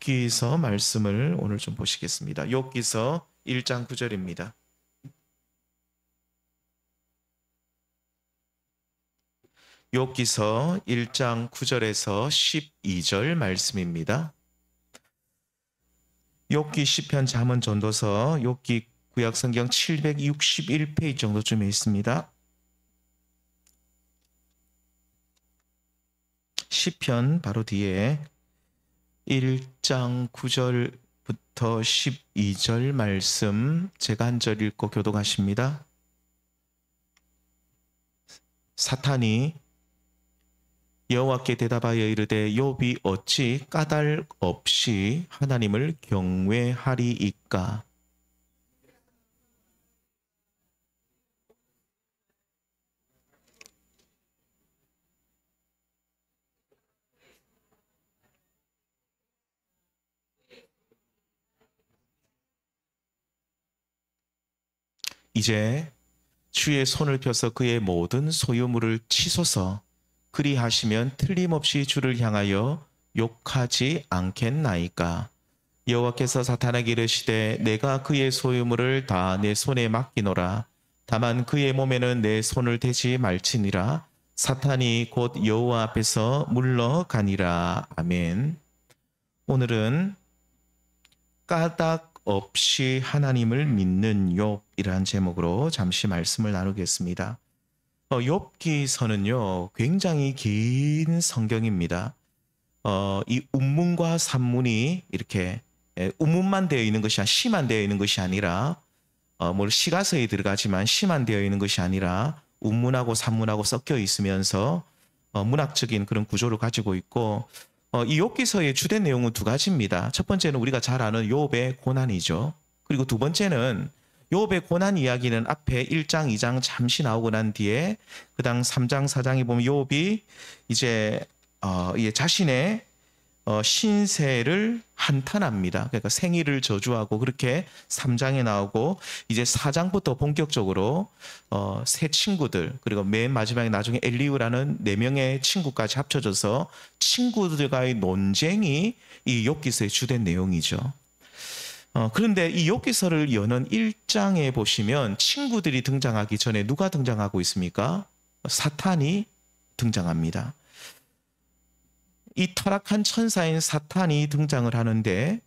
욥기서 말씀을 오늘 좀 보시겠습니다. 욥기서 1장 9절입니다. 욥기서 1장 9절에서 12절 말씀입니다. 욥기 시편 잠언 전도서 욥기 구약 성경 761페이지 정도쯤에 있습니다. 시편 바로 뒤에 1장 9절부터 12절 말씀 제가 한 절 읽고 교독하십니다. 사탄이 여호와께 대답하여 이르되 욥이 어찌 까닭 없이 하나님을 경외하리이까? 이제 주의 손을 펴서 그의 모든 소유물을 치소서. 그리하시면 틀림없이 주를 향하여 욕하지 않겠나이까? 여호와께서 사탄에게 이르시되 내가 그의 소유물을 다 내 손에 맡기노라. 다만 그의 몸에는 내 손을 대지 말지니라. 사탄이 곧 여호와 앞에서 물러가니라. 아멘. 오늘은 까닭 없이 하나님을 믿는 욥이라는 제목으로 잠시 말씀을 나누겠습니다. 욥기서는요 굉장히 긴 성경입니다. 이 운문과 산문이 이렇게 운문만 되어 있는 것이 시만 되어 있는 것이 아니라 시가서에 들어가지만 시만 되어 있는 것이 아니라 운문하고 산문하고 섞여 있으면서 문학적인 그런 구조를 가지고 있고 이 욥기서의 주된 내용은 두 가지입니다. 첫 번째는 우리가 잘 아는 욥의 고난이죠. 그리고 두 번째는 욥의 고난 이야기는 앞에 1장, 2장 잠시 나오고 난 뒤에 그 다음 3장, 4장에 보면 욥이 이제 자신의 신세를 한탄합니다. 그러니까 생일을 저주하고 그렇게 3장에 나오고 이제 4장부터 본격적으로 세 친구들 그리고 맨 마지막에 나중에 엘리우라는 4명의 친구까지 합쳐져서 친구들과의 논쟁이 이 욥기서의 주된 내용이죠. 그런데 이 욥기서를 여는 1장에 보시면 친구들이 등장하기 전에 누가 등장하고 있습니까? 사탄이 등장합니다. 이 타락한 천사인 사탄이 등장을 하는데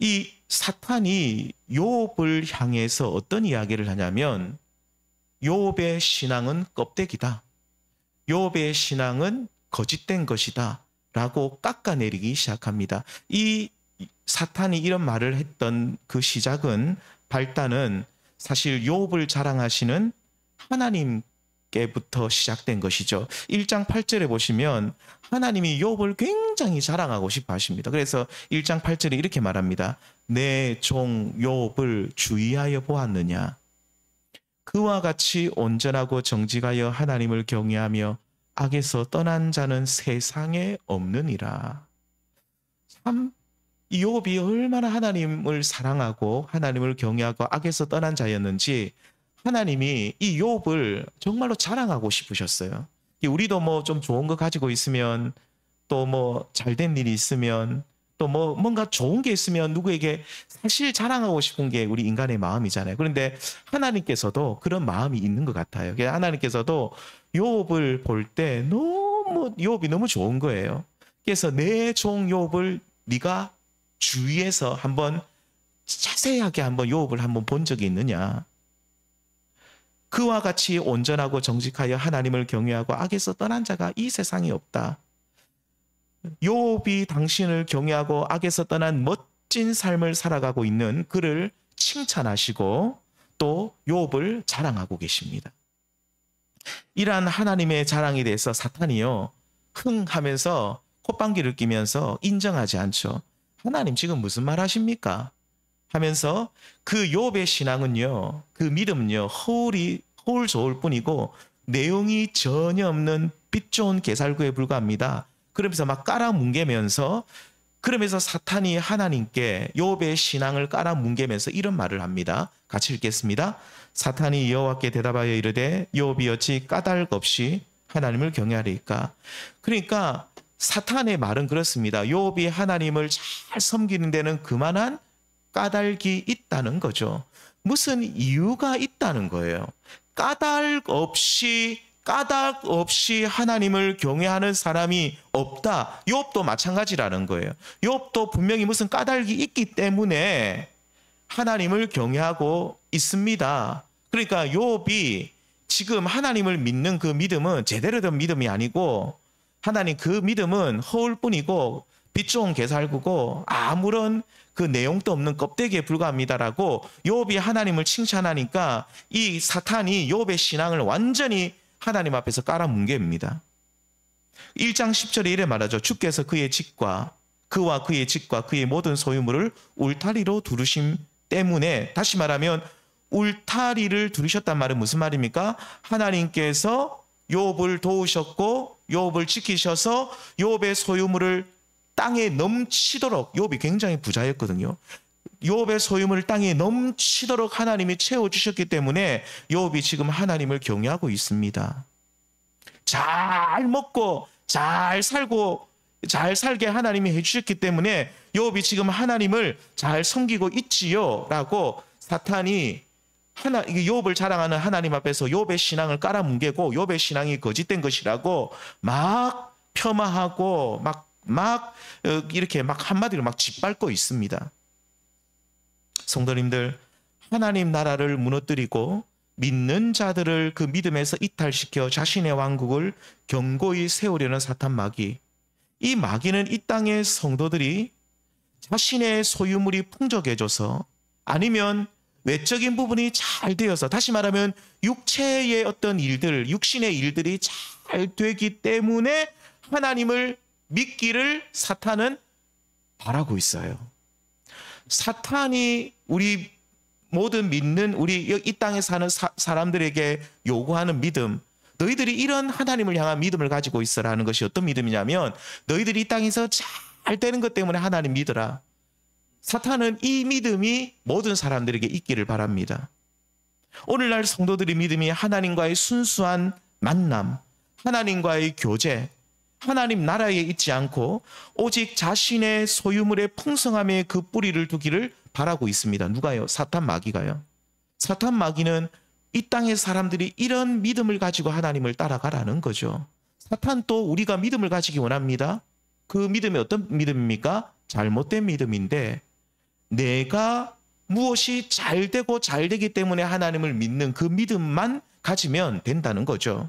이 사탄이 욥을 향해서 어떤 이야기를 하냐면 욥의 신앙은 껍데기다. 욥의 신앙은 거짓된 것이다. 라고 깎아내리기 시작합니다. 이 사탄이 이런 말을 했던 그 시작은 발단은 사실 욥을 자랑하시는 하나님께부터 시작된 것이죠. 1장 8절에 보시면 하나님이 욥을 굉장히 자랑하고 싶어 하십니다. 그래서 1장 8절에 이렇게 말합니다. 내 종 욥을 주의하여 보았느냐? 그와 같이 온전하고 정직하여 하나님을 경외하며 악에서 떠난 자는 세상에 없느니라. 참 이 욥이 얼마나 하나님을 사랑하고 하나님을 경외하고 악에서 떠난 자였는지 하나님이 이 욥을 정말로 자랑하고 싶으셨어요. 우리도 뭐 좀 좋은 거 가지고 있으면 또 뭐 잘된 일이 있으면 또 뭐 뭔가 좋은 게 있으면 누구에게 사실 자랑하고 싶은 게 우리 인간의 마음이잖아요. 그런데 하나님께서도 그런 마음이 있는 것 같아요. 하나님께서도 욥을 볼 때 너무 욥이 너무 좋은 거예요. 그래서 내 종 욥을 네가 주위에서 한번 자세하게 한번 욥을 한번 본 적이 있느냐? 그와 같이 온전하고 정직하여 하나님을 경외하고 악에서 떠난 자가 이 세상에 없다. 욥이 당신을 경외하고 악에서 떠난 멋진 삶을 살아가고 있는 그를 칭찬하시고 또 욥을 자랑하고 계십니다. 이러한 하나님의 자랑에 대해서 사탄이요 흥하면서 콧방귀를 뀌면서 인정하지 않죠. 하나님 지금 무슨 말 하십니까? 하면서 그 욥의 신앙은요, 그 믿음은요, 허울 좋을 뿐이고 내용이 전혀 없는 빛 좋은 개살구에 불과합니다. 그러면서 막 깔아뭉개면서 그러면서 사탄이 하나님께 욥의 신앙을 깔아뭉개면서 이런 말을 합니다. 같이 읽겠습니다. 사탄이 여호와께 대답하여 이르되 욥이 어찌 까닭 없이 하나님을 경외하리까? 그러니까 사탄의 말은 그렇습니다. 욥이 하나님을 잘 섬기는 데는 그만한 까닭이 있다는 거죠. 무슨 이유가 있다는 거예요. 까닭 없이 하나님을 경외하는 사람이 없다. 욥도 마찬가지라는 거예요. 욥도 분명히 무슨 까닭이 있기 때문에 하나님을 경외하고 있습니다. 그러니까 욥이 지금 하나님을 믿는 그 믿음은 제대로 된 믿음이 아니고 하나님 그 믿음은 허울뿐이고 빛 좋은 개살구고 아무런 그 내용도 없는 껍데기에 불과합니다라고 욥이 하나님을 칭찬하니까 이 사탄이 욥의 신앙을 완전히 하나님 앞에서 깔아뭉갭니다. 1장 10절에 이래 말하죠. 주께서 그와 그의 집과 그의 모든 소유물을 울타리로 두르심 때문에, 다시 말하면 울타리를 두르셨단 말은 무슨 말입니까? 하나님께서 욥을 도우셨고 욥을 지키셔서 욥의 소유물을 땅에 넘치도록, 욥이 굉장히 부자였거든요. 욥의 소유물을 땅에 넘치도록 하나님이 채워주셨기 때문에 욥이 지금 하나님을 경외하고 있습니다. 잘 먹고 잘 살고 잘 살게 하나님이 해주셨기 때문에 욥이 지금 하나님을 잘 섬기고 있지요 라고 사탄이 욥을 자랑하는 하나님 앞에서 욥의 신앙을 깔아뭉개고 욥의 신앙이 거짓된 것이라고 막 폄하하고 막 이렇게 막 한마디로 막 짓밟고 있습니다. 성도님들, 하나님 나라를 무너뜨리고 믿는 자들을 그 믿음에서 이탈시켜 자신의 왕국을 견고히 세우려는 사탄 마귀. 이 마귀는 이 땅의 성도들이 자신의 소유물이 풍족해져서, 아니면 외적인 부분이 잘 되어서, 다시 말하면 육체의 어떤 일들, 육신의 일들이 잘 되기 때문에 하나님을 믿기를 사탄은 바라고 있어요. 사탄이 우리 모든 믿는 우리 이 땅에 사는 사람들에게 요구하는 믿음, 너희들이 이런 하나님을 향한 믿음을 가지고 있어라는 것이 어떤 믿음이냐면, 너희들이 이 땅에서 잘 되는 것 때문에 하나님 믿어라. 사탄은 이 믿음이 모든 사람들에게 있기를 바랍니다. 오늘날 성도들의 믿음이 하나님과의 순수한 만남, 하나님과의 교제, 하나님 나라에 있지 않고 오직 자신의 소유물의 풍성함에 그 뿌리를 두기를 바라고 있습니다. 누가요? 사탄 마귀가요. 사탄 마귀는 이 땅의 사람들이 이런 믿음을 가지고 하나님을 따라가라는 거죠. 사탄 또 우리가 믿음을 가지기 원합니다. 그 믿음이 어떤 믿음입니까? 잘못된 믿음인데, 내가 무엇이 잘 되고 잘 되기 때문에 하나님을 믿는 그 믿음만 가지면 된다는 거죠.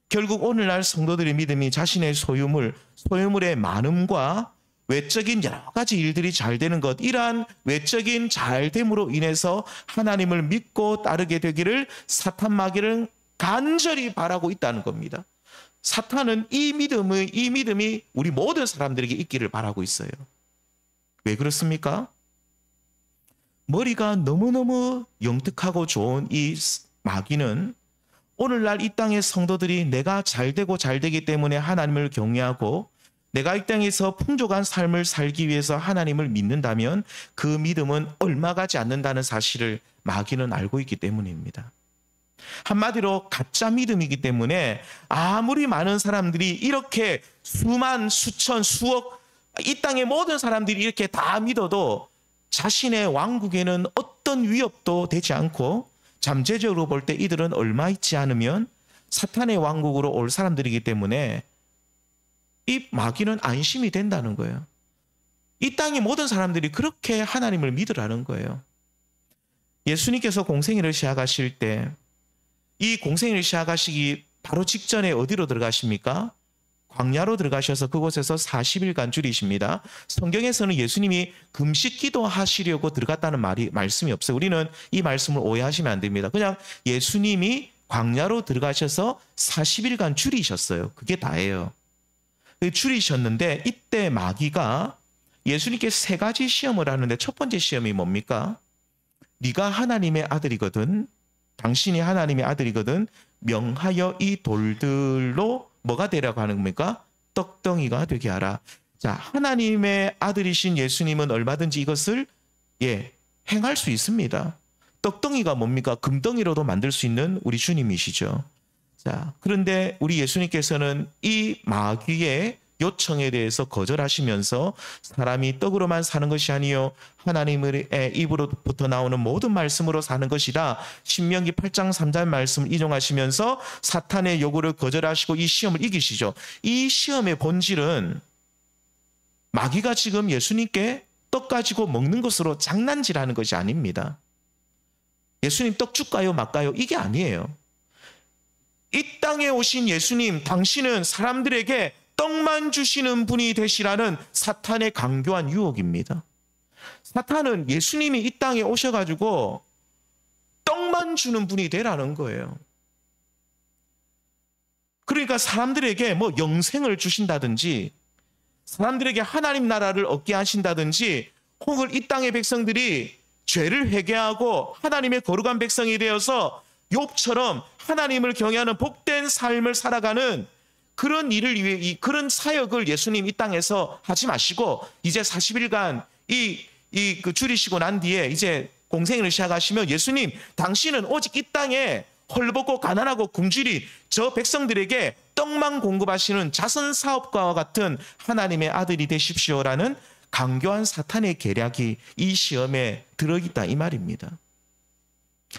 결국 오늘날 성도들의 믿음이 자신의 소유물의 많음과 외적인 여러 가지 일들이 잘 되는 것, 이러한 외적인 잘됨으로 인해서 하나님을 믿고 따르게 되기를 사탄 마귀는 간절히 바라고 있다는 겁니다. 사탄은 이 믿음이 우리 모든 사람들에게 있기를 바라고 있어요. 왜 그렇습니까? 머리가 너무너무 영특하고 좋은 이 마귀는 오늘날 이 땅의 성도들이 내가 잘되고 잘되기 때문에 하나님을 경외하고 내가 이 땅에서 풍족한 삶을 살기 위해서 하나님을 믿는다면 그 믿음은 얼마 가지 않는다는 사실을 마귀는 알고 있기 때문입니다. 한마디로 가짜 믿음이기 때문에 아무리 많은 사람들이 이렇게 수만, 수천, 수억 이 땅의 모든 사람들이 이렇게 다 믿어도 자신의 왕국에는 어떤 위협도 되지 않고, 잠재적으로 볼 때 이들은 얼마 있지 않으면 사탄의 왕국으로 올 사람들이기 때문에 이 마귀는 안심이 된다는 거예요. 이 땅의 모든 사람들이 그렇게 하나님을 믿으라는 거예요. 예수님께서 공생애를 시작하실 때 이 공생애를 시작하시기 바로 직전에 어디로 들어가십니까? 광야로 들어가셔서 그곳에서 40일간 줄이십니다. 성경에서는 예수님이 금식 기도하시려고 들어갔다는 말씀이 없어요. 우리는 이 말씀을 오해하시면 안 됩니다. 그냥 예수님이 광야로 들어가셔서 40일간 줄이셨어요. 그게 다예요. 줄이셨는데 이때 마귀가 예수님께 세 가지 시험을 하는데, 첫 번째 시험이 뭡니까? 네가 하나님의 아들이거든, 당신이 하나님의 아들이거든, 명하여 이 돌들로 뭐가 되라고 하는 겁니까? 떡덩이가 되게 하라. 자, 하나님의 아들이신 예수님은 얼마든지 이것을 행할 수 있습니다. 떡덩이가 뭡니까? 금덩이로도 만들 수 있는 우리 주님이시죠. 자, 그런데 우리 예수님께서는 이 마귀의 요청에 대해서 거절하시면서 사람이 떡으로만 사는 것이 아니요 하나님의 입으로부터 나오는 모든 말씀으로 사는 것이다. 신명기 8장 3절 말씀을 인용하시면서 사탄의 요구를 거절하시고 이 시험을 이기시죠. 이 시험의 본질은 마귀가 지금 예수님께 떡 가지고 먹는 것으로 장난질하는 것이 아닙니다. 예수님 떡 줄까요 말까요? 이게 아니에요. 이 땅에 오신 예수님, 당신은 사람들에게 떡만 주시는 분이 되시라는 사탄의 강교한 유혹입니다. 사탄은 예수님이 이 땅에 오셔가지고 떡만 주는 분이 되라는 거예요. 그러니까 사람들에게 뭐 영생을 주신다든지 사람들에게 하나님 나라를 얻게 하신다든지 혹은 이 땅의 백성들이 죄를 회개하고 하나님의 거룩한 백성이 되어서 욥처럼 하나님을 경외하는 복된 삶을 살아가는 그런 일을 위해 그런 사역을 예수님 이 땅에서 하지 마시고 이제 40일간 그 줄이시고 난 뒤에 이제 공생을 시작하시면 예수님 당신은 오직 이 땅에 헐벗고 가난하고 굶주린 저 백성들에게 떡만 공급하시는 자선 사업가와 같은 하나님의 아들이 되십시오라는 강교한 사탄의 계략이 이 시험에 들어있다 이 말입니다.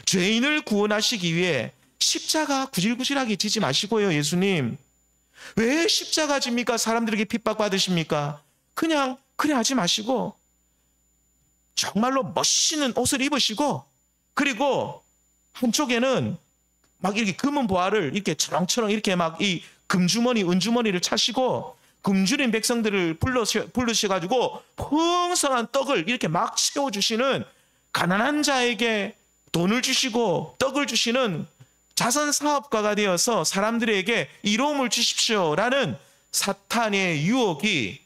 죄인을 구원하시기 위해 십자가 구질구질하게 지지 마시고요. 예수님 왜 십자가 집니까? 사람들에게 핍박받으십니까? 그냥 그래 하지 마시고 정말로 멋있는 옷을 입으시고 그리고 한쪽에는 막 이렇게 금은 보화를 이렇게 처렁처렁 이렇게 막 이 금주머니 은주머니를 차시고 굶주린 백성들을 불러셔가지고 풍성한 떡을 이렇게 막 채워주시는 가난한 자에게 돈을 주시고 떡을 주시는 자선 사업가가 되어서 사람들에게 이로움을 주십시오라는 사탄의 유혹이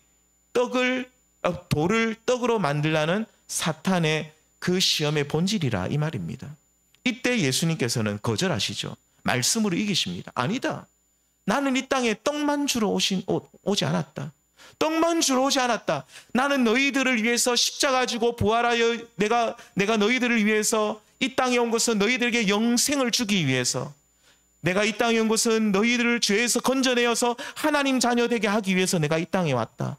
돌을 떡으로 만들라는 사탄의 그 시험의 본질이라 이 말입니다. 이때 예수님께서는 거절하시죠. 말씀으로 이기십니다. 아니다. 나는 이 땅에 떡만 주러 오지 않았다. 떡만 주러 오지 않았다. 나는 너희들을 위해서 십자가 지고 부활하여 내가 너희들을 위해서 이 땅에 온 것은 너희들에게 영생을 주기 위해서 내가 이 땅에 온 것은 너희들을 죄에서 건져내어서 하나님 자녀 되게 하기 위해서 내가 이 땅에 왔다.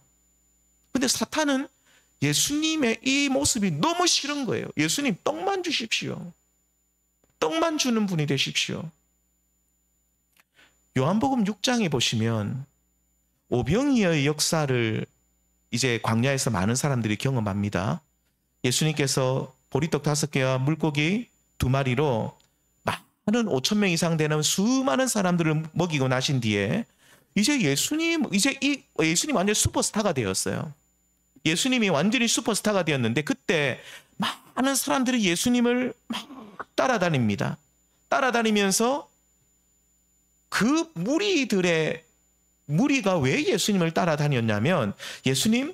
근데 사탄은 예수님의 이 모습이 너무 싫은 거예요. 예수님 떡만 주십시오. 떡만 주는 분이 되십시오. 요한복음 6장에 보시면 오병이어의 역사를 이제 광야에서 많은 사람들이 경험합니다. 예수님께서 보리떡 5개와 물고기 2마리로 많은 5,000명 이상 되는 수많은 사람들을 먹이고 나신 뒤에 이제 예수님 완전히 슈퍼스타가 되었어요. 예수님이 완전히 슈퍼스타가 되었는데 그때 많은 사람들이 예수님을 막 따라다닙니다. 따라다니면서 그 무리가 왜 예수님을 따라다녔냐면 예수님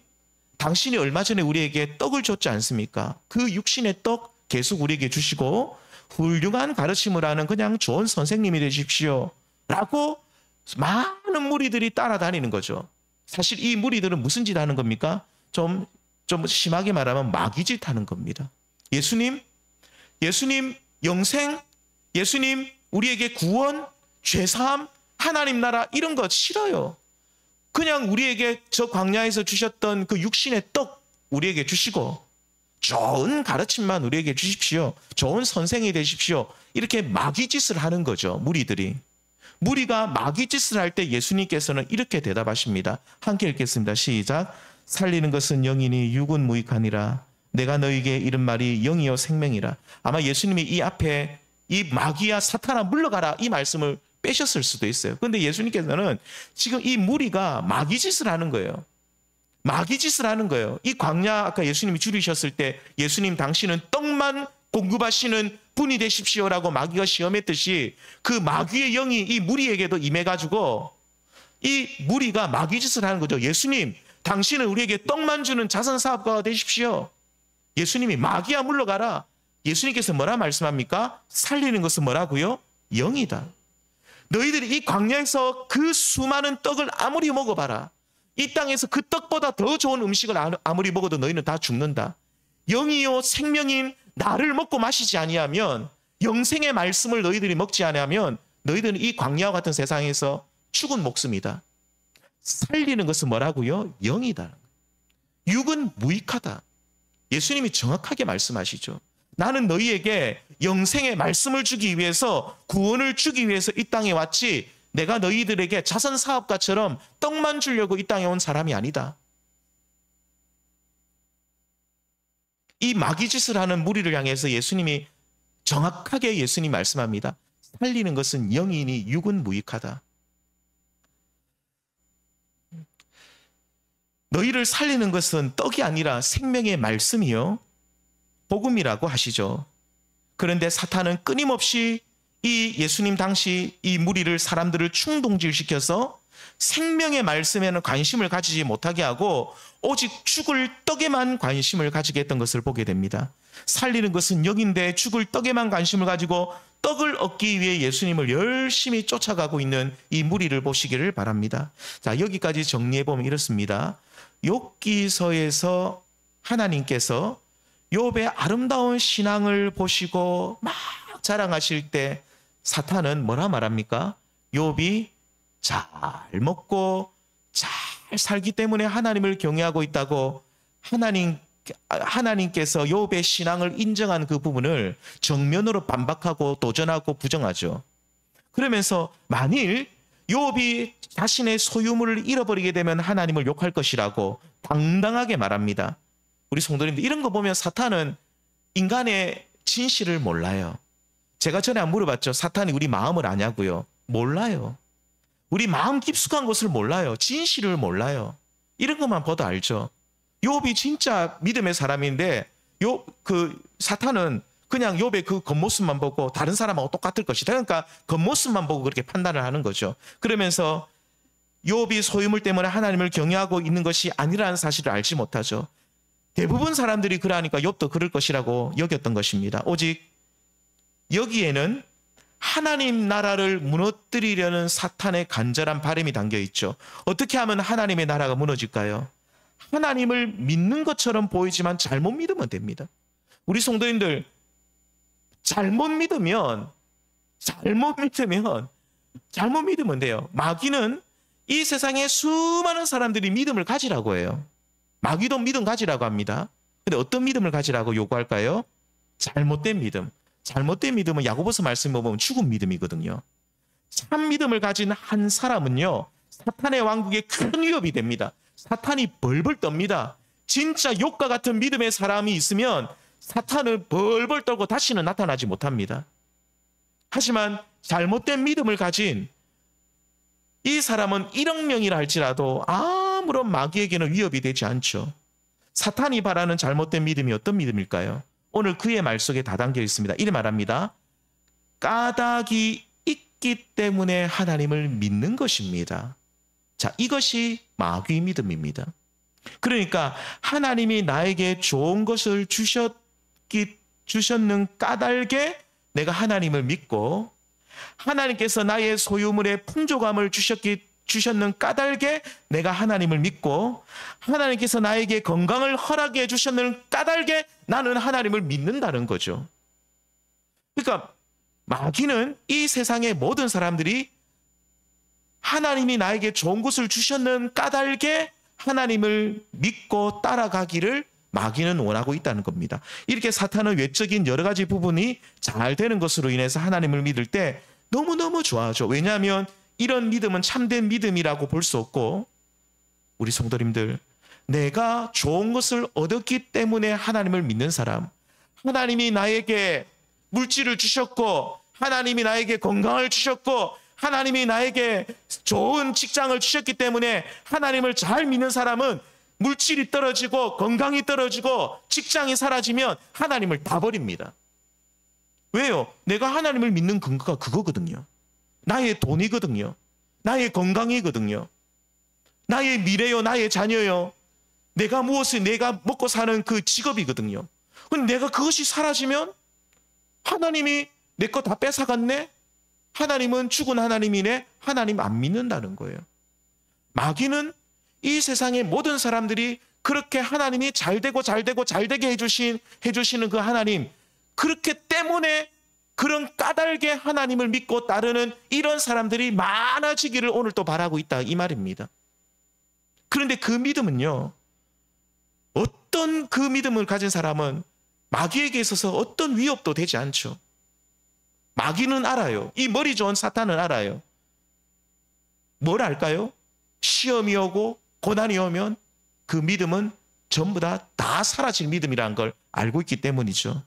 당신이 얼마 전에 우리에게 떡을 줬지 않습니까? 그 육신의 떡 계속 우리에게 주시고 훌륭한 가르침을 하는 그냥 좋은 선생님이 되십시오 라고 많은 무리들이 따라다니는 거죠. 사실 이 무리들은 무슨 짓 하는 겁니까? 좀 심하게 말하면 마귀짓 하는 겁니다. 예수님 영생, 예수님 우리에게 구원, 죄사함, 하나님 나라 이런 거 싫어요. 그냥 우리에게 저 광야에서 주셨던 그 육신의 떡 우리에게 주시고 좋은 가르침만 우리에게 주십시오. 좋은 선생이 되십시오. 이렇게 마귀짓을 하는 거죠. 무리가 마귀짓을 할 때 예수님께서는 이렇게 대답하십니다. 함께 읽겠습니다. 시작. 살리는 것은 영이니 육은 무익하니라. 내가 너에게 이른 말이 영이요 생명이라. 아마 예수님이 이 앞에 이 마귀야 사탄아 물러가라 이 말씀을 빼셨을 수도 있어요. 그런데 예수님께서는 지금 이 무리가 마귀짓을 하는 거예요. 마귀짓을 하는 거예요. 이 광야 아까 예수님이 줄이셨을 때 예수님 당신은 떡만 공급하시는 분이 되십시오라고 마귀가 시험했듯이 그 마귀의 영이 이 무리에게도 임해가지고 이 무리가 마귀짓을 하는 거죠. 예수님 당신은 우리에게 떡만 주는 자선사업가가 되십시오. 예수님이 마귀야 물러가라. 예수님께서 뭐라 말씀합니까? 살리는 것은 뭐라고요? 영이다. 너희들이 이 광야에서 그 수많은 떡을 아무리 먹어봐라. 이 땅에서 그 떡보다 더 좋은 음식을 아무리 먹어도 너희는 다 죽는다. 영이요 생명인 나를 먹고 마시지 아니하면 영생의 말씀을 너희들이 먹지 아니하면 너희들은 이 광야와 같은 세상에서 죽은 목숨이다. 살리는 것은 뭐라고요? 영이다. 육은 무익하다. 예수님이 정확하게 말씀하시죠. 나는 너희에게 영생의 말씀을 주기 위해서, 구원을 주기 위해서 이 땅에 왔지, 내가 너희들에게 자선사업가처럼 떡만 주려고 이 땅에 온 사람이 아니다. 이 마귀짓을 하는 무리를 향해서 예수님이 정확하게 말씀합니다. 살리는 것은 영이니 육은 무익하다. 너희를 살리는 것은 떡이 아니라 생명의 말씀이요, 복음이라고 하시죠. 그런데 사탄은 끊임없이 이 예수님 당시 이 무리를, 사람들을 충동질시켜서 생명의 말씀에는 관심을 가지지 못하게 하고 오직 죽을 떡에만 관심을 가지게 했던 것을 보게 됩니다. 살리는 것은 영인데 죽을 떡에만 관심을 가지고 떡을 얻기 위해 예수님을 열심히 쫓아가고 있는 이 무리를 보시기를 바랍니다. 자, 여기까지 정리해보면 이렇습니다. 욥기서에서 하나님께서 욥의 아름다운 신앙을 보시고 막 자랑하실 때 사탄은 뭐라 말합니까? 욥이 잘 먹고 잘 살기 때문에 하나님을 경외하고 있다고 하나님께서 욥의 신앙을 인정한 그 부분을 정면으로 반박하고 도전하고 부정하죠. 그러면서 만일 욥이 자신의 소유물을 잃어버리게 되면 하나님을 욕할 것이라고 당당하게 말합니다. 우리 성도님들, 이런 거 보면 사탄은 인간의 진실을 몰라요. 제가 전에 안 물어봤죠. 사탄이 우리 마음을 아냐고요. 몰라요. 우리 마음 깊숙한 것을 몰라요. 진실을 몰라요. 이런 것만 봐도 알죠. 욥이 진짜 믿음의 사람인데 사탄은 그냥 욥의 그 겉모습만 보고 다른 사람하고 똑같을 것이다. 그러니까 겉모습만 보고 그렇게 판단을 하는 거죠. 그러면서 욥이 소유물 때문에 하나님을 경외하고 있는 것이 아니라는 사실을 알지 못하죠. 대부분 사람들이 그러니까 욥도 그럴 것이라고 여겼던 것입니다. 오직 여기에는 하나님 나라를 무너뜨리려는 사탄의 간절한 바람이 담겨 있죠. 어떻게 하면 하나님의 나라가 무너질까요? 하나님을 믿는 것처럼 보이지만 잘못 믿으면 됩니다. 우리 성도님들, 잘못 믿으면 돼요. 마귀는 이 세상에 수많은 사람들이 믿음을 가지라고 해요. 마귀도 믿음 가지라고 합니다. 근데 어떤 믿음을 가지라고 요구할까요? 잘못된 믿음. 잘못된 믿음은 야고보서 말씀을 보면 죽은 믿음이거든요. 참 믿음을 가진 한 사람은요, 사탄의 왕국에 큰 위협이 됩니다. 사탄이 벌벌 떱니다. 진짜 욥과 같은 믿음의 사람이 있으면 사탄을 벌벌 떨고 다시는 나타나지 못합니다. 하지만 잘못된 믿음을 가진 이 사람은 1억 명이라 할지라도 아무런 마귀에게는 위협이 되지 않죠. 사탄이 바라는 잘못된 믿음이 어떤 믿음일까요? 오늘 그의 말 속에 다 담겨 있습니다. 이래 말합니다. 까닭이 있기 때문에 하나님을 믿는 것입니다. 자, 이것이 마귀 믿음입니다. 그러니까 하나님이 나에게 좋은 것을 주셨는 까닭에 내가 하나님을 믿고, 하나님께서 나의 소유물에 풍족함을 주셨는 까닭에 내가 하나님을 믿고, 하나님께서 나에게 건강을 허락해 주셨는 까닭에 나는 하나님을 믿는다는 거죠. 그러니까 마귀는 이 세상의 모든 사람들이 하나님이 나에게 좋은 것을 주셨는 까닭에 하나님을 믿고 따라가기를 마귀는 원하고 있다는 겁니다. 이렇게 사탄은 외적인 여러 가지 부분이 잘 되는 것으로 인해서 하나님을 믿을 때 너무너무 좋아하죠. 왜냐하면 이런 믿음은 참된 믿음이라고 볼 수 없고, 우리 성도님들, 내가 좋은 것을 얻었기 때문에 하나님을 믿는 사람, 하나님이 나에게 물질을 주셨고, 하나님이 나에게 건강을 주셨고, 하나님이 나에게 좋은 직장을 주셨기 때문에 하나님을 잘 믿는 사람은 물질이 떨어지고 건강이 떨어지고 직장이 사라지면 하나님을 다 버립니다. 왜요? 내가 하나님을 믿는 근거가 그거거든요. 나의 돈이거든요. 나의 건강이거든요. 나의 미래요, 나의 자녀요. 내가 먹고 사는 그 직업이거든요. 근데 내가 그것이 사라지면 하나님이 내 거 다 뺏어갔네? 하나님은 죽은 하나님이네? 하나님 안 믿는다는 거예요. 마귀는 이 세상의 모든 사람들이 그렇게 하나님이 잘되게 해주시는 그 하나님, 그렇기 때문에 그런 까닭에 하나님을 믿고 따르는 이런 사람들이 많아지기를 오늘 또 바라고 있다, 이 말입니다. 그런데 그 믿음은요, 어떤 그 믿음을 가진 사람은 마귀에게 있어서 어떤 위협도 되지 않죠. 마귀는 알아요. 이 머리 좋은 사탄은 알아요. 뭘 알까요? 시험이 오고 고난이 오면 그 믿음은 전부 다 사라질 믿음이라는 걸 알고 있기 때문이죠.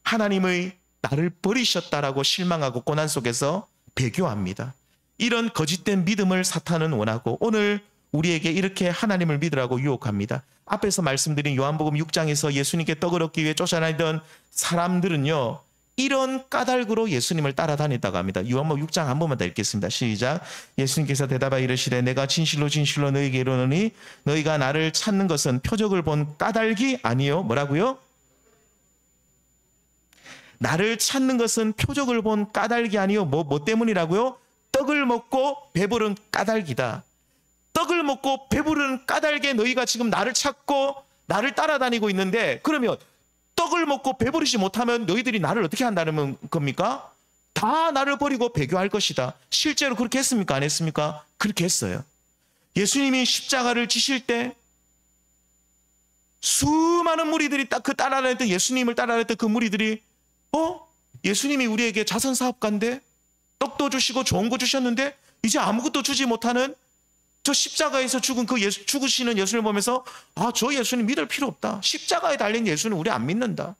하나님의 나를 버리셨다라고 실망하고 고난 속에서 배교합니다. 이런 거짓된 믿음을 사탄은 원하고 오늘 우리에게 이렇게 하나님을 믿으라고 유혹합니다. 앞에서 말씀드린 요한복음 6장에서 예수님께 떡을 얻기 위해 쫓아다니던 사람들은요, 이런 까닭으로 예수님을 따라다녔다고 합니다. 요한복음 6장 한 번만 더 읽겠습니다. 시작. 예수님께서 대답하여 이르시되 내가 진실로 진실로 너희에게 이르노니 너희가 나를 찾는 것은 표적을 본 까닭이 아니요. 뭐라고요? 나를 찾는 것은 표적을 본 까닭이 아니요. 뭐 때문이라고요? 떡을 먹고 배부른 까닭이다. 떡을 먹고 배부른 까닭에 너희가 지금 나를 찾고 나를 따라다니고 있는데, 그러면 떡을 먹고 배부르지 못하면 너희들이 나를 어떻게 한다는 겁니까? 다 나를 버리고 배교할 것이다. 실제로 그렇게 했습니까? 안 했습니까? 그렇게 했어요. 예수님이 십자가를 지실 때 수많은 무리들이 그 따라다녔던 예수님을 따라다녔던 그 무리들이 예수님이 우리에게 자선사업가인데 떡도 주시고 좋은 거 주셨는데 이제 아무것도 주지 못하는 저 십자가에서 죽은 죽으시는 예수를 보면서 저 예수님 믿을 필요 없다. 십자가에 달린 예수는 우리 안 믿는다.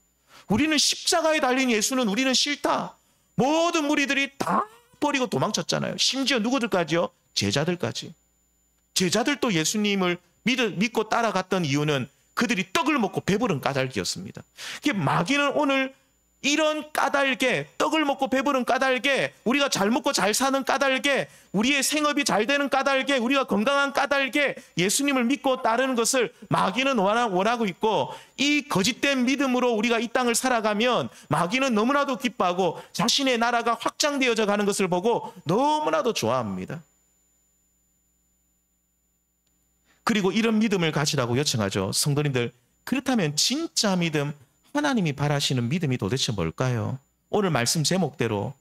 우리는 십자가에 달린 예수는 우리는 싫다. 모든 무리들이 다 버리고 도망쳤잖아요. 심지어 누구들까지요? 제자들까지. 제자들도 예수님을 믿고 따라갔던 이유는 그들이 떡을 먹고 배부른 까닭이었습니다. 마귀는 오늘 이런 까닭에, 떡을 먹고 배부른 까닭에, 우리가 잘 먹고 잘 사는 까닭에, 우리의 생업이 잘 되는 까닭에, 우리가 건강한 까닭에 예수님을 믿고 따르는 것을 마귀는 원하고 있고, 이 거짓된 믿음으로 우리가 이 땅을 살아가면 마귀는 너무나도 기뻐하고 자신의 나라가 확장되어져 가는 것을 보고 너무나도 좋아합니다. 그리고 이런 믿음을 가지라고 요청하죠. 성도님들, 그렇다면 진짜 믿음, 하나님이 바라시는 믿음이 도대체 뭘까요? 오늘 말씀 제목대로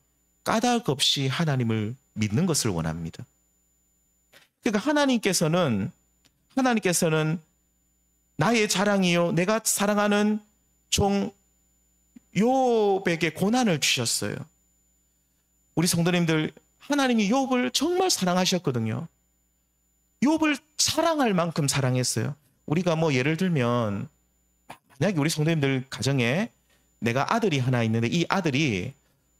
까닭 없이 하나님을 믿는 것을 원합니다. 그러니까 하나님께서는 나의 자랑이요 내가 사랑하는 종 욥에게 고난을 주셨어요. 우리 성도님들, 하나님이 욥을 정말 사랑하셨거든요. 욥을 사랑할 만큼 사랑했어요. 우리가 예를 들면 만약에 우리 성도님들 가정에 내가 아들이 하나 있는데 이 아들이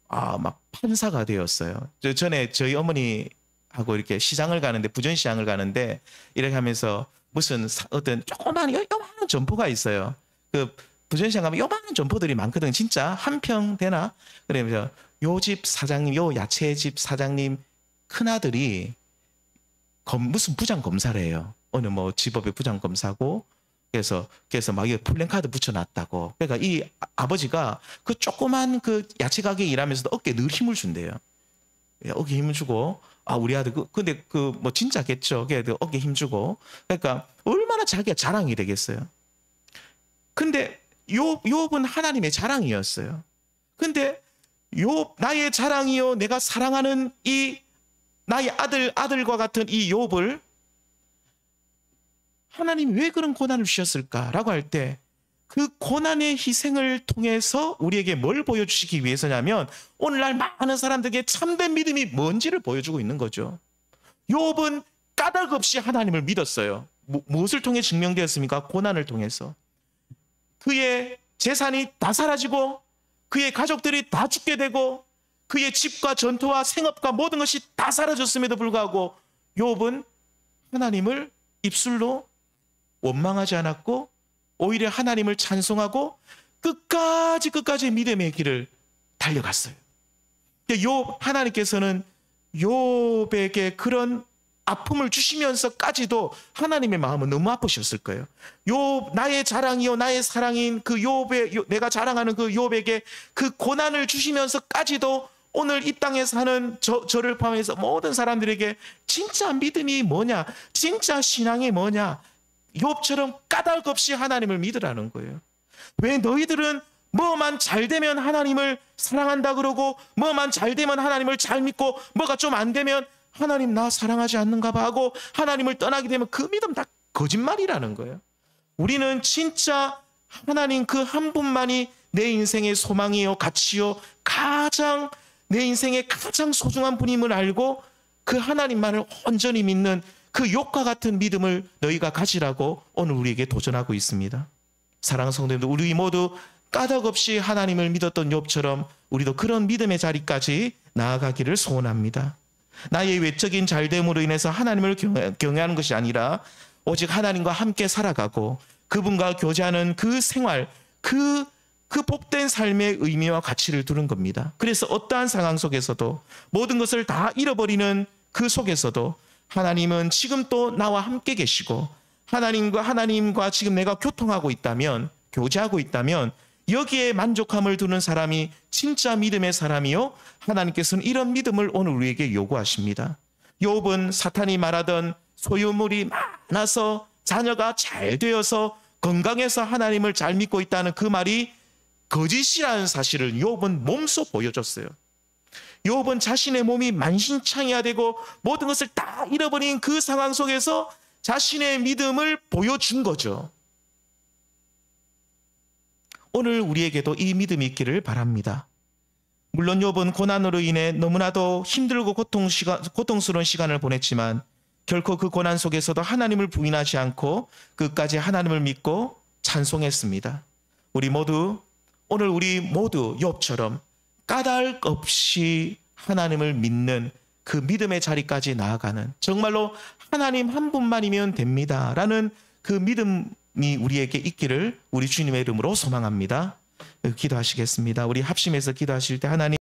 막 판사가 되었어요. 전에 저희 어머니하고 이렇게 시장을 가는데, 부전시장을 가는데 이렇게 하면서 무슨 어떤 조그만 요만한 점포가 있어요. 그 부전시장 가면 요만한 점포들이 많거든요. 진짜 한 평 되나? 그러면서 요 집 사장님, 요 야채집 사장님 큰아들이 무슨 부장검사를 해요. 어느 지법의 부장검사고, 그래서 막 플랜카드 붙여놨다고. 그러니까 이 아버지가 그 조그만 그 야채 가게 일하면서도 어깨에 늘 힘을 준대요. 어깨에 힘을 주고, 우리 아들 근데 진짜겠죠. 걔도 어깨에 힘 주고. 그러니까 얼마나 자기가 자랑이 되겠어요. 근데 욥은 하나님의 자랑이었어요. 근데 나의 자랑이요 내가 사랑하는 이 나의 아들과 같은 이 욥을 하나님이 왜 그런 고난을 주셨을까라고 할 때, 그 고난의 희생을 통해서 우리에게 뭘 보여주시기 위해서냐면 오늘날 많은 사람들에게 참된 믿음이 뭔지를 보여주고 있는 거죠. 욥은 까닭 없이 하나님을 믿었어요. 무엇을 통해 증명되었습니까? 고난을 통해서. 그의 재산이 다 사라지고 그의 가족들이 다 죽게 되고 그의 집과 전토와 생업과 모든 것이 다 사라졌음에도 불구하고 욥은 하나님을 입술로 원망하지 않았고 오히려 하나님을 찬송하고 끝까지 믿음의 길을 달려갔어요. 하나님께서는 욥에게 그런 아픔을 주시면서까지도 하나님의 마음은 너무 아프셨을 거예요. 나의 자랑이요 나의 사랑인 그 내가 자랑하는 그 욥에게 그 고난을 주시면서까지도 오늘 이 땅에 사는 저를 포함해서 모든 사람들에게 진짜 믿음이 뭐냐, 진짜 신앙이 뭐냐, 욥처럼 까닭 없이 하나님을 믿으라는 거예요. 왜 너희들은 뭐만 잘 되면 하나님을 사랑한다 그러고 뭐만 잘 되면 하나님을 잘 믿고 뭐가 좀 안 되면 하나님 나 사랑하지 않는가 봐 하고 하나님을 떠나게 되면 그 믿음 다 거짓말이라는 거예요. 우리는 진짜 하나님 그 한 분만이 내 인생의 소망이요, 가치요, 가장 내 인생의 가장 소중한 분임을 알고 그 하나님만을 온전히 믿는 그 욥과 같은 믿음을 너희가 가지라고 오늘 우리에게 도전하고 있습니다. 사랑하는 성도님들, 우리 모두 까닭 없이 하나님을 믿었던 욥처럼 우리도 그런 믿음의 자리까지 나아가기를 소원합니다. 나의 외적인 잘됨으로 인해서 하나님을 경외하는 것이 아니라 오직 하나님과 함께 살아가고 그분과 교제하는 그 생활, 그 복된 삶의 의미와 가치를 두는 겁니다. 그래서 어떠한 상황 속에서도 모든 것을 다 잃어버리는 그 속에서도 하나님은 지금 또 나와 함께 계시고 하나님과 지금 내가 교통하고 있다면, 교제하고 있다면 여기에 만족함을 두는 사람이 진짜 믿음의 사람이요, 하나님께서는 이런 믿음을 오늘 우리에게 요구하십니다. 욥은 사탄이 말하던 소유물이 많아서 자녀가 잘 되어서 건강해서 하나님을 잘 믿고 있다는 그 말이 거짓이라는 사실을 욥은 몸소 보여줬어요. 욥은 자신의 몸이 만신창이가 되고 모든 것을 다 잃어버린 그 상황 속에서 자신의 믿음을 보여준 거죠. 오늘 우리에게도 이 믿음이 있기를 바랍니다. 물론 욥은 고난으로 인해 너무나도 힘들고 고통스러운 시간을 보냈지만 결코 그 고난 속에서도 하나님을 부인하지 않고 끝까지 하나님을 믿고 찬송했습니다. 오늘 우리 모두 욥처럼 까닭 없이 하나님을 믿는 그 믿음의 자리까지 나아가는, 정말로 하나님 한 분만이면 됩니다 라는 그 믿음이 우리에게 있기를 우리 주님의 이름으로 소망합니다. 기도하시겠습니다. 우리 합심해서 기도하실 때 하나님